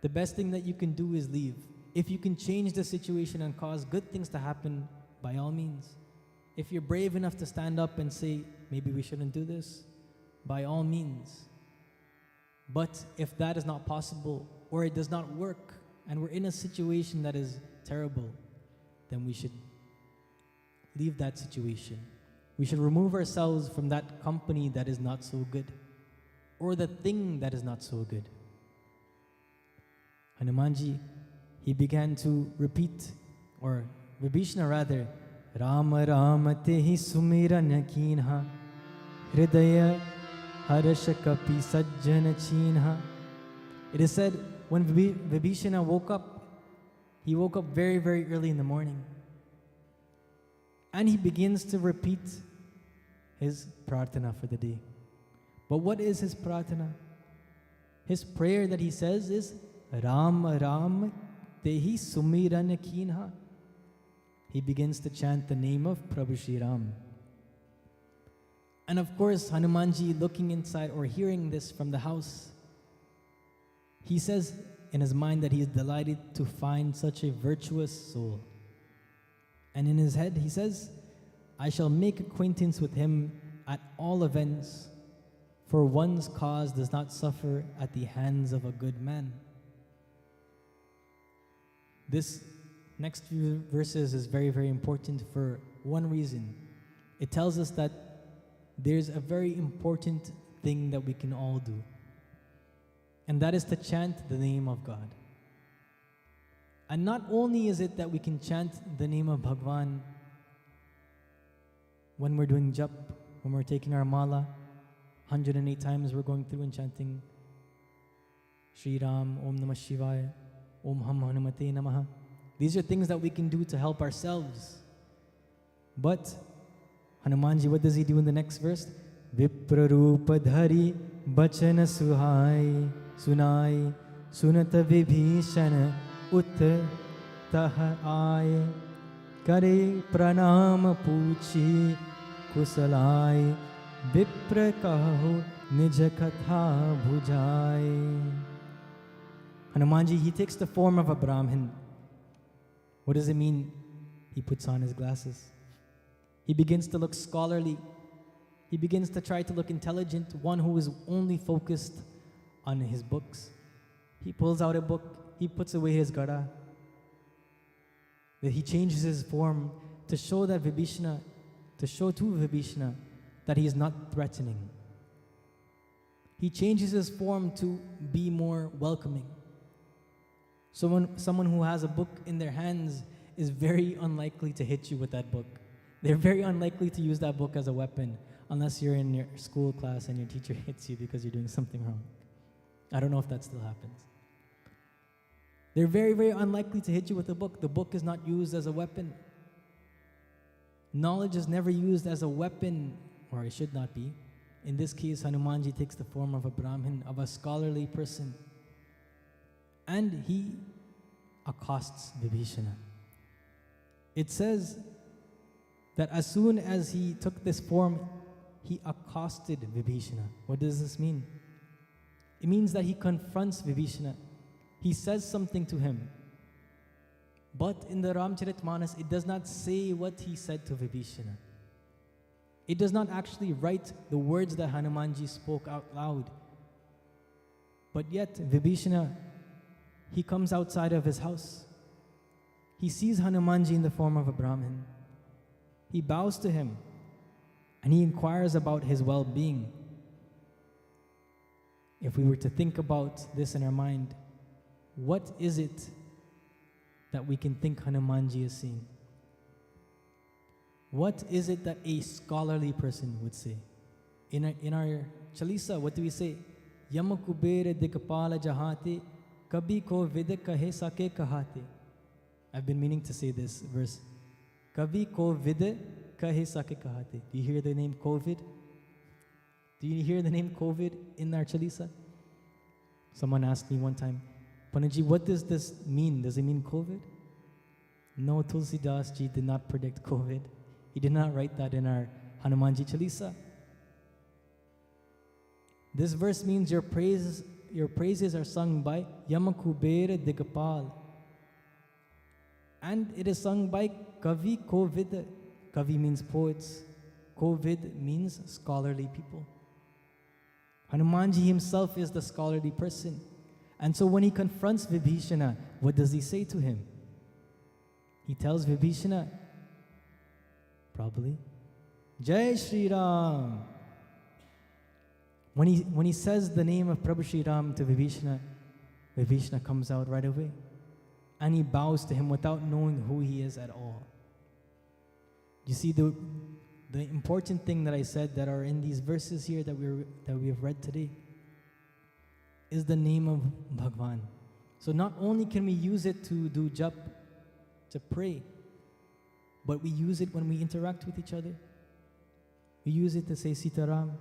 The best thing that you can do is leave. If you can change the situation and cause good things to happen, by all means. If you're brave enough to stand up and say, maybe we shouldn't do this, by all means. But if that is not possible, or it does not work, and we're in a situation that is terrible, then we should leave that situation. We should remove ourselves from that company that is not so good, or the thing that is not so good. Hanumanji, he began to repeat, or Vibhishana rather, Rama Rama tehi sumirana kinha, hridaya harasha kapi sajjana chinha. It is said, when Vibhishana woke up, he woke up very, very early in the morning. And he begins to repeat his prarthana for the day. But what is his prarthana? His prayer that he says is, Ram Ram Tehi Sumirana Kinha. He begins to chant the name of Prabhu Shri Ram. And of course, Hanumanji looking inside or hearing this from the house, He says in his mind that he is delighted to find such a virtuous soul. And in his head he says, I shall make acquaintance with him at all events, for one's cause does not suffer at the hands of a good man. This next few verses is very, very important for one reason. It tells us that there's a very important thing that we can all do, and that is to chant the name of God. And not only is it that we can chant the name of Bhagwan when we're doing jap, when we're taking our mala, 108 times we're going through and chanting Shri Ram, Om Namah Shivaya, Om Ham Hanumate Namaha. These are things that we can do to help ourselves. But Hanumanji, what does he do in the next verse? Viprarupa dhari bachana suhai sunai sunata vibhishana ut tah aaye kare pranam puchi kusalai vipra kahu nij katha bhujai. Hanumanji, he takes the form of a Brahmin. What does it mean? He puts on his glasses. He begins to look scholarly. He begins to try to look intelligent, one who is only focused on his books. He pulls out a book, he puts away his gada. That he changes his form to show that Vibhishana, to show to Vibhishana that he is not threatening. He changes his form to be more welcoming. Someone who has a book in their hands is very unlikely to hit you with that book. They're very unlikely to use that book as a weapon, unless you're in your school class and your teacher hits you because you're doing something wrong. I don't know if that still happens. They're very, very unlikely to hit you with a book. The book is not used as a weapon. Knowledge is never used as a weapon, or it should not be. In this case, Hanumanji takes the form of a Brahmin, of a scholarly person. And he accosts Vibhishana. It says that as soon as he took this form, he accosted Vibhishana. What does this mean? It means that he confronts Vibhishana. He says something to him. But in the Ramcharitmanas, it does not say what he said to Vibhishana. It does not actually write the words that Hanumanji spoke out loud. But yet, Vibhishana, he comes outside of his house. He sees Hanumanji in the form of a Brahmin. He bows to him and he inquires about his well-being. If we were to think about this in our mind, what is it that we can think Hanumanji is saying? What is it that a scholarly person would say? In our Chalisa, what do we say? Yam kubere dikpala jahate kabhi ko vid kahe sake kahate. I've been meaning to say this verse. Kabhi ko vid kahe sake kahate. Do you hear the name COVID? Do you hear the name COVID in our Chalisa? Someone asked me one time, Panaji, what does this mean? Does it mean COVID? No, Tulsidas ji did not predict COVID. He did not write that in our Hanumanji Chalisa. This verse means your praises are sung by Yamakubere Digapal. And it is sung by Kavi Kovid. Kavi means poets. Kovid means scholarly people. Hanumanji himself is the scholarly person. And so when he confronts Vibhishana, what does he say to him? He tells Vibhishana, probably, Jai Shri Ram. When he says the name of Prabhu Shri Ram to Vibhishana, Vibhishana comes out right away. And he bows to him without knowing who he is at all. You see, the important thing that I said that are in these verses here that we have read today is the name of Bhagwan. So not only can we use it to do jap, to pray, but we use it when we interact with each other. We use it to say Sitaram.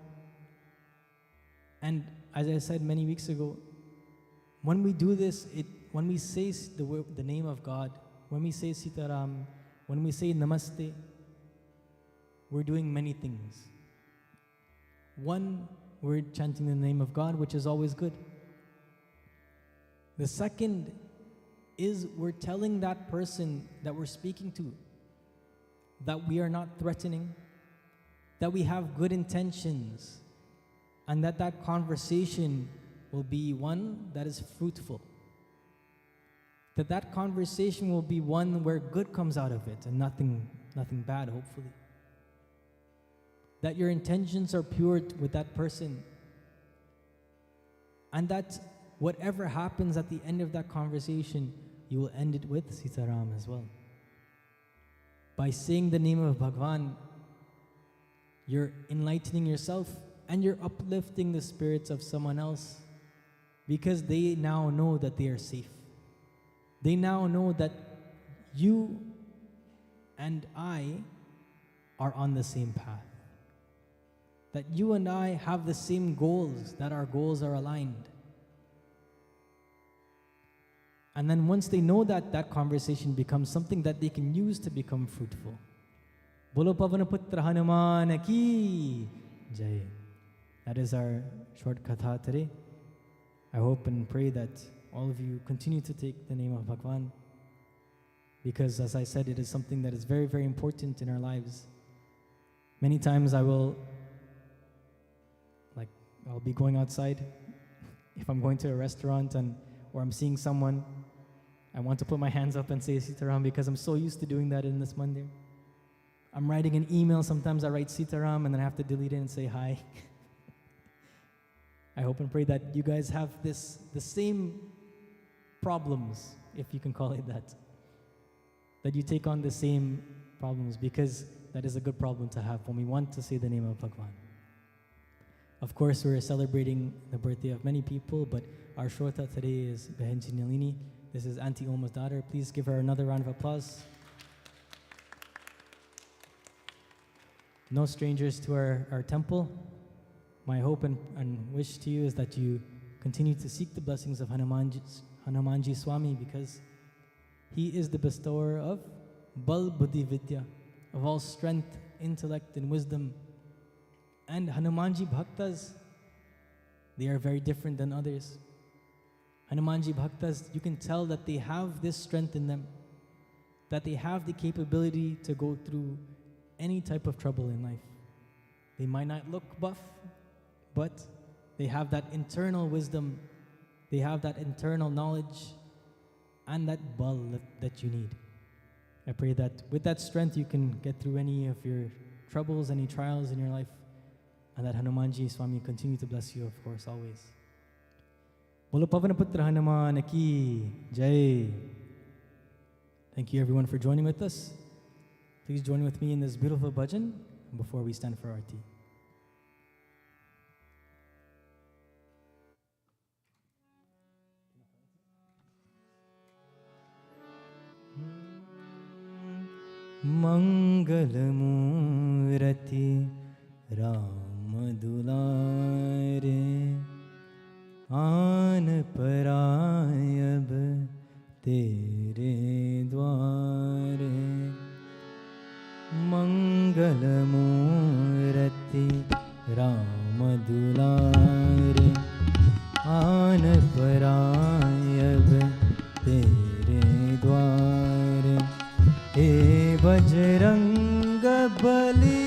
And as I said many weeks ago, when we do this, when we say the name of God, when we say Sitaram, when we say Namaste, we're doing many things. One, we're chanting the name of God, which is always good. The second is we're telling that person that we're speaking to that we are not threatening, that we have good intentions, and that that conversation will be one that is fruitful. That that conversation will be one where good comes out of it and nothing bad, hopefully. That your intentions are pure with that person, and that whatever happens at the end of that conversation, you will end it with Sitaram as well. By saying the name of Bhagwan, you're enlightening yourself and you're uplifting the spirits of someone else, because they now know that they are safe. They now know that you and I are on the same path. That you and I have the same goals, that our goals are aligned. And then once they know that, that conversation becomes something that they can use to become fruitful. Bolo Pavanaputra Hanuman ki Jai. That is our short katha today. I hope and pray that all of you continue to take the name of Bhagwan, because as I said, it is something that is very, very important in our lives. Many times I'll be going outside. If I'm going to a restaurant or I'm seeing someone, I want to put my hands up and say Sitaram, because I'm so used to doing that in this Monday. I'm writing an email, sometimes I write Sitaram and then I have to delete it and say hi. I hope and pray that you guys have the same problems, if you can call it that. That you take on the same problems, because that is a good problem to have when we want to say the name of Bhagwan. Of course, we're celebrating the birthday of many people, but our Shrota today is Behenji Nalini. This is Auntie Oma's daughter. Please give her another round of applause. No strangers to our temple. My hope and wish to you is that you continue to seek the blessings of Hanumanji Swami, because he is the bestower of Bal Buddhi Vidya, of all strength, intellect, and wisdom. And Hanumanji Bhaktas, they are very different than others. Hanumanji Bhaktas, you can tell that they have this strength in them, that they have the capability to go through any type of trouble in life. They might not look buff, but they have that internal wisdom, they have that internal knowledge, and that bal that you need. I pray that with that strength you can get through any of your troubles, any trials in your life, and that Hanumanji Swami continue to bless you, of course, always. Bolo Pavanaputra Hanuman ki Jai. Thank you everyone for joining with us. Please join with me in this beautiful bhajan before we stand for Aarti. Mangalamurati Ramadulare Aan parayab tere dware Mangalamurati Ramadulare Aan parayab tere dware He Bajrang Bali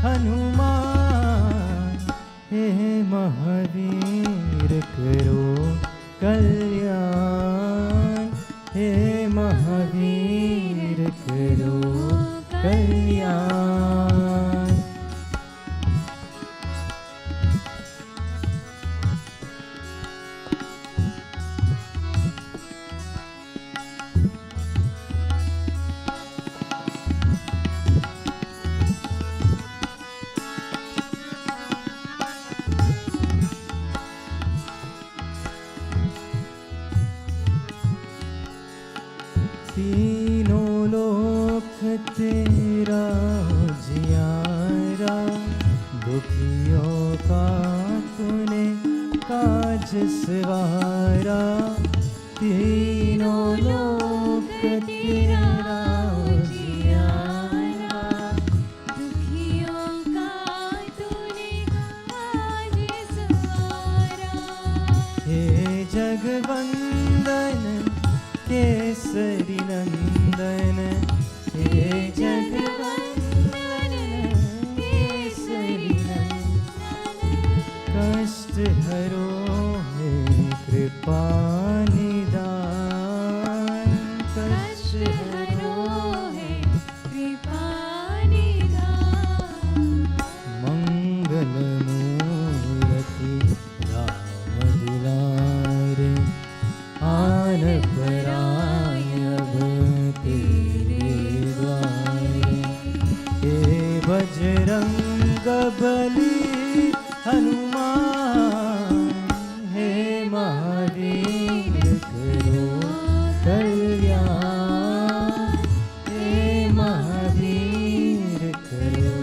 Hanuman He Mahavir Karo Kalyan He Mahavir Karo Kalyan तीनों लोक तेरा जियारा दुखियों का तूने काज सवारा तीनों लोक तेरा जियारा दुखियों का तूने काज सवारा हे जगवंत केसरी नंदन हे जगवंदन केसरी नंदन कष्ट हरो हे कृपा निदान कष्ट हरो है कृपा निधान मंगल मूर्ति राम दुलारे आन पराय अब तेरे द्वारे हे बजरंग बली हनुमान हे महावीर करो कल्याण हे महावीर करो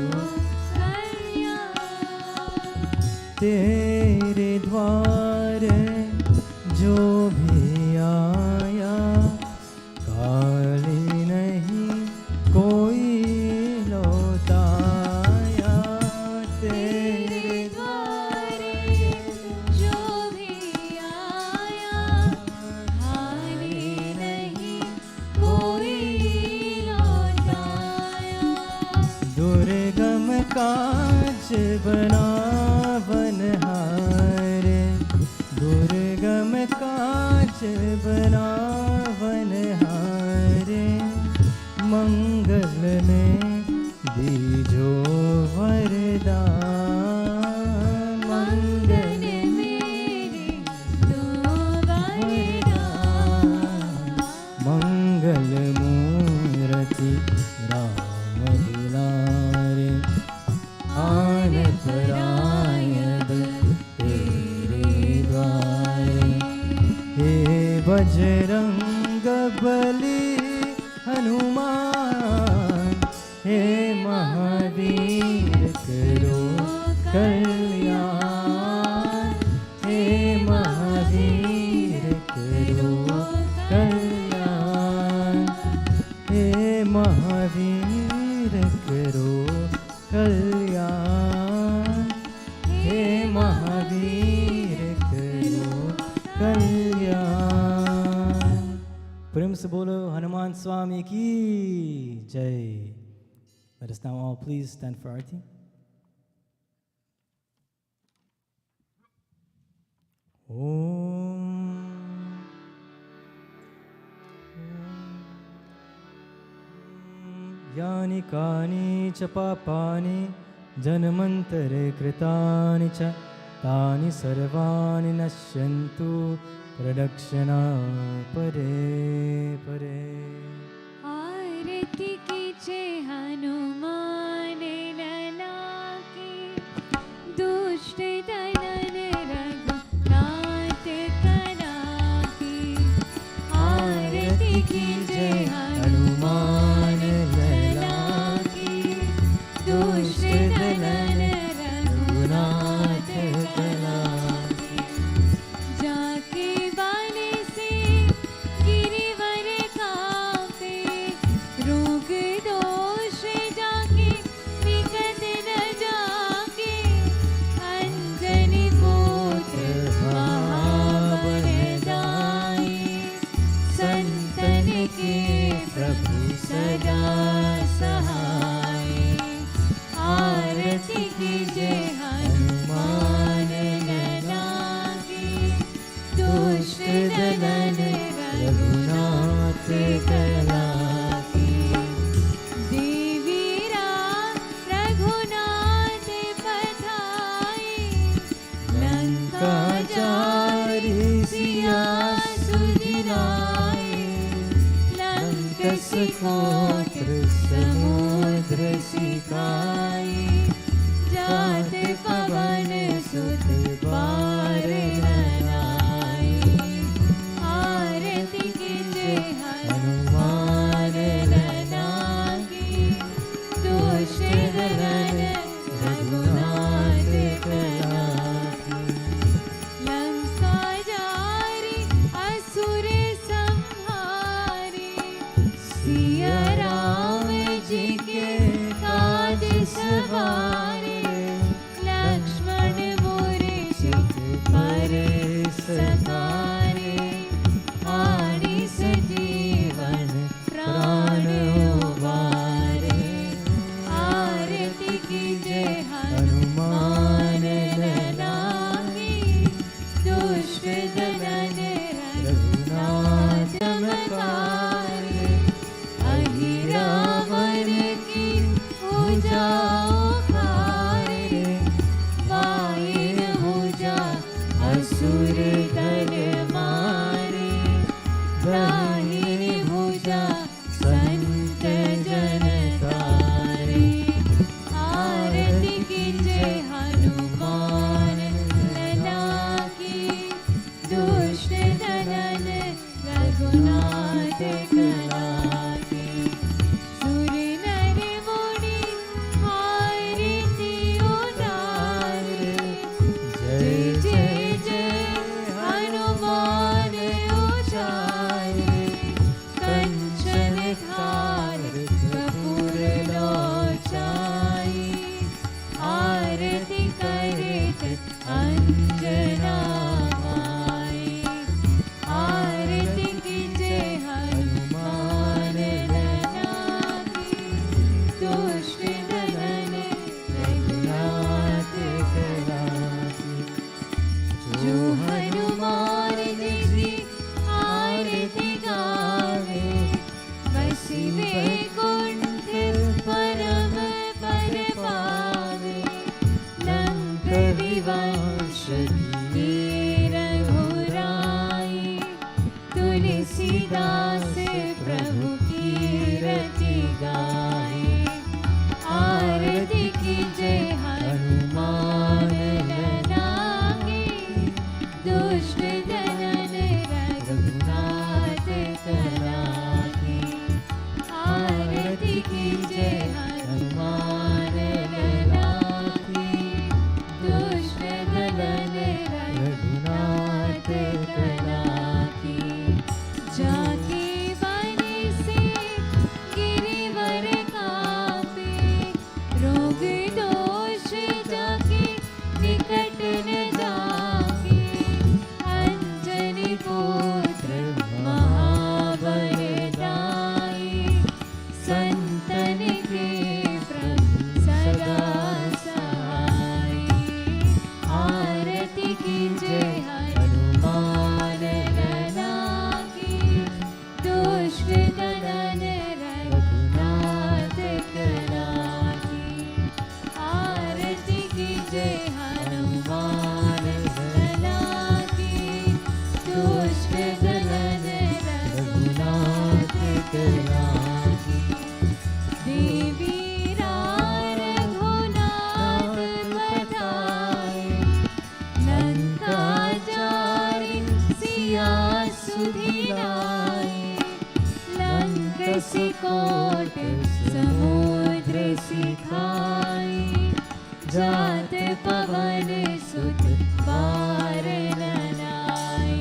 तेरे द्वारे जो भी आया काली नहीं कोई लौटाया तेरे द्वारे जो भी आया खाली नहीं कोई लौटाया दुर्गम काज बनावनहारे दुर्गम काज बनावनहारे मंगल में दीजो वरदान मंगल मेरे दो वरदान मंगल मूर्ति राम दुलारे आन पराय अब तेरे द्वारे हे बजरंग बली हनुमान हे महावीर करो कल्याण हे महावीर करो कल्याण हे महावीर करो कल्याण हे महावीर करो कल्याण प्रेम से बोलो हनुमान स्वामी की जय Let us now all please stand for arati. यानि कानि च पापानि जन्मन्तरे कृतानि च तानि सर्वाणि नश्यन्तु प्रदक्षिणा परे परे आरती कीजे हनुमान लला की दुष्ट दलन रघुनाथ कला की आरती कीजे हनुमान लला की दुष्ट दलन रघुनाथ कला की जाके बाने से गिरिवर कांपे रोग दोष जाके विकट न जाके अंजनी पुत्र महाबलदाई संतन के प्रभु सदा सहाय आरती कीजे हनुमान लला की दुष्ट दलन रघुनाथ कला की देवीरा रघुनाथ पधाई लंका जारी सिया सुदिलाए लंकस कोत्र समुद्र सिकाई जात पवन सुत बार ललाई आरती कीजे हनुमान लला की दुष्ट दलन रघुनाथ कला की लंका जारी असुर संहारी सिया राम जी के काज रघुनाथ कला की। सुर नर मुनि आरती उतारे, जय जय जय हनुमान उचारे। कंचन थार कपूर लोचाई, आरती करे अंजना माई। आरती कीजे हनुमान लला की, दुष्ट दमन रघुनाथ कला की। जो हनुमान जी की आरती गावे, बसी वैकुंठ परम पद पावे। लंक विवश रघुराई, तुलसीदास प्रभु की रति गाए। आरती कीजे हनुमान लला की, दुष्ट दमन रघुनाथ कला की। आरती कीजे हनुमान लला की, दुष्ट दमन रघुनाथ कला की। जाके वन से गिरिवर कापे, रोग दोष जाके निकट न जाके। अंजनी पुत्र महाबलदाई, संतन के प्रभु सदा सहाय। आरती कीजे हनुमान लला की, दुष्ट दमन रघुनाथ कला की। आरती कीजे हनुमान लला की, दुष्ट दमन रघुनाथ कला की। देवी रघुनाथ पधारे, लंका जारि सिया सुधिनाए। लंक सिकोट समुद्र सिखाए, जात पवन सुत बार न लाए।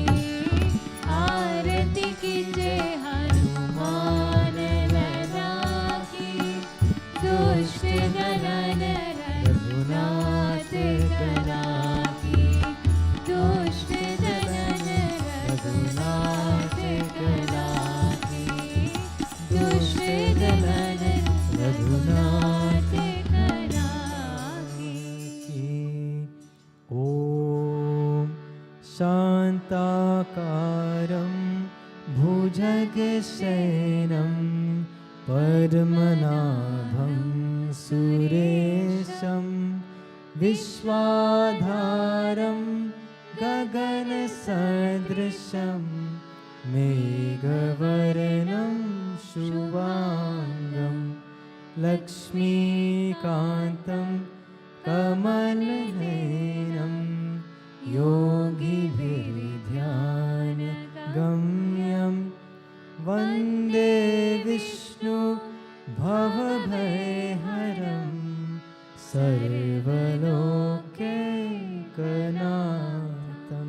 आरती कीजे हनुमान लला की, दुष्ट दमन रघुनाथ कला की। दुष्ट दमन रघुनाथ कला की, दुष्ट दमन रघुनाथ कला की। ॐ शान्ताकारं भुजगशयनं पद्मनाभं सुरेशं। विश्वाधारं गगनसदृशं, मेघवर्णं शुभाङ्गं। लक्ष्मीकान्तं कमलनयनं, योगिभिर्ध्यानगम्यं। वन्दे विष्णु भवभयहरं, सर्वलोकैकनाथं।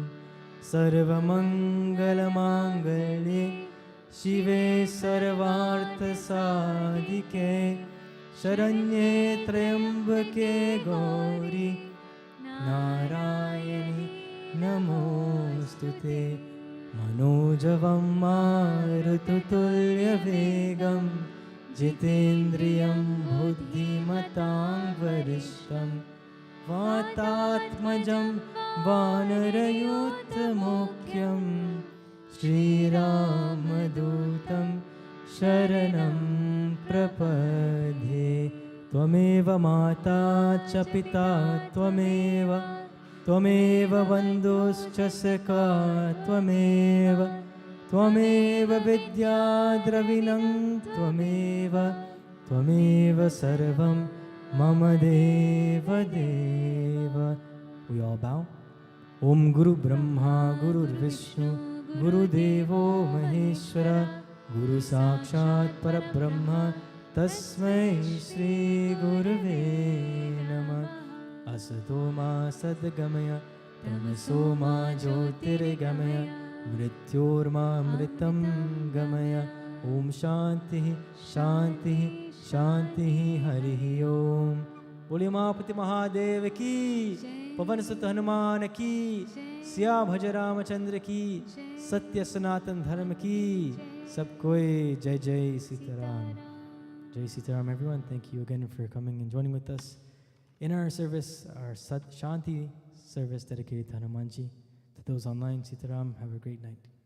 सर्वमङ्गलमाङ्गल्ये शिवे सर्वार्थसाधिके, शरण्ये त्र्यम्बके गौरी नारायणी नमोऽस्तुते। मनोजवं मारुततुल्यवेगं, जितेन्द्रियं बुद्धिमतां वरिष्ठं। वातात्मजं वानरयूथमुख्यं, श्रीरामदूतं शरणं प्रपद्ये। त्वमेव माता च पिता त्वमेव, त्वमेव बन्धुश्च सखा त्वमेव। त्वमेव विद्याद्रविणं त्वमेव, त्वमेव सर्वं मम देव देव। We all bow. Om Guru Brahma Gurur Vishnu गुरुदेवो Maheshwar गुरु साक्षात् परब्रह्म तस्मै श्री गुरुवे नमः असतो मा सद्गमय तमसो मा ज्योतिर्गमय मृत्योर्मामृतं गमय ओम शांति शांति शांति हरिः ओम। बोलिए मापति महादेव की, पवन सुत हनुमान की, सिया भज रामचंद्र की, सत्य सनातन धर्म की। सब कोई जय जय Sitaram. Jai Sitaram, everyone. Thank you again for coming and joining with us in our service, our Sat Shanti service dedicated to Hanumanji. To those online, Sitaram, have a great night.